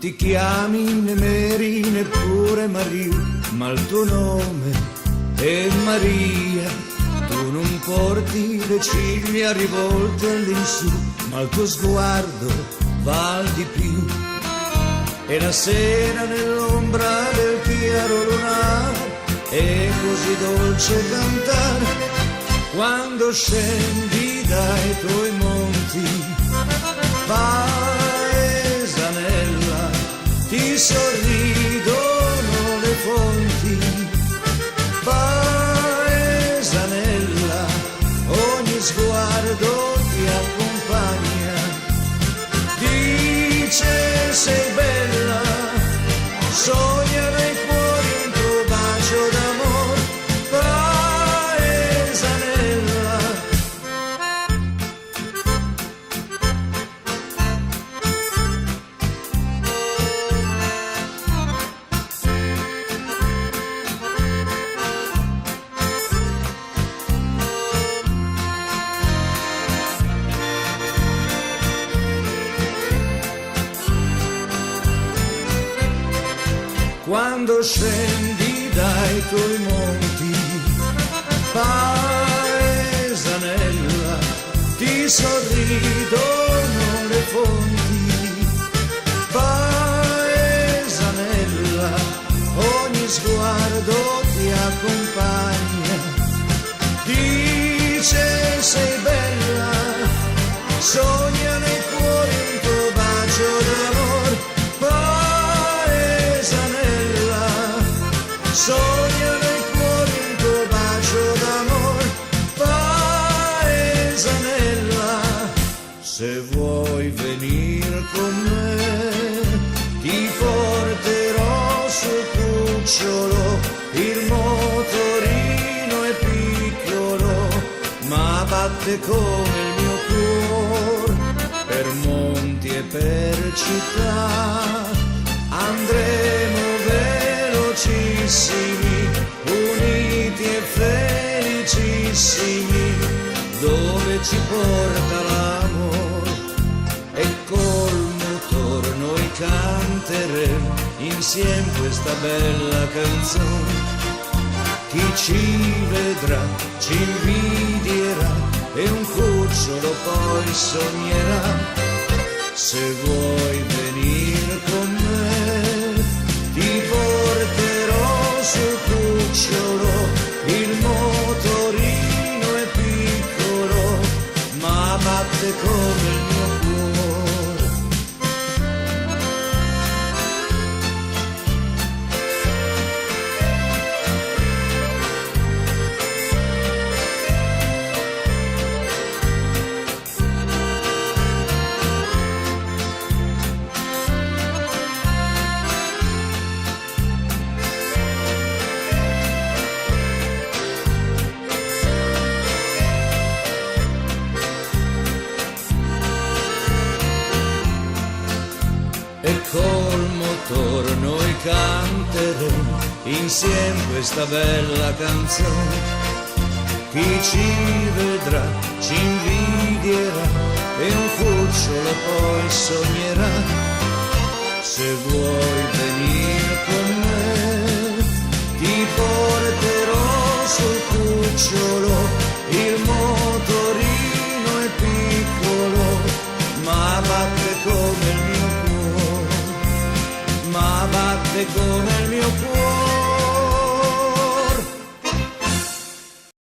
ti chiami né Mary neppure Maria, ma il tuo nome è Maria. Tu non porti le ciglia rivolte all'insù, ma il tuo sguardo val di più. E la sera nell'ombra del chiaro lunare è così dolce cantare, quando scendi dai tuoi monti, paesanella, ti sorridono le fonti, paesanella, ogni sguardo ti accompagna, dice sei bella, sogna nei cuori un tuo bacio d'amor, paesanella. Quando scendi dai tuoi monti, paesanella, ti sorridono le fonti, paesanella, ogni sguardo ti accompagna, dice sei bella, sogna nei cuori un tuo bacio d'amor, paesanella, sogna nei cuori un tuo bacio d'amor, paesanella. Se vuoi venir con me, ti porterò sul cucciolo, il motorino è piccolo, ma batte come il mio cuore, per monti e per città, andremo velocissimi, uniti e felicissimi, dove ci porta l'amor, e col motor noi canteremo insieme questa bella canzone. Chi ci vedrà ci invidierà e un cucciolo poi sognerà. Se vuoi venire con me, ti porterò sul cucciolo, il motorino è piccolo, ma batte come il mio cuore. E col motor noi canteremo insieme questa bella canzone. Chi ci vedrà ci invidierà e un cucciolo poi sognerà. Se vuoi venire con me, ti porterò sul cucciolo, il motorino è piccolo, ma batte come il mio cuore, ma batte come il mio cuore.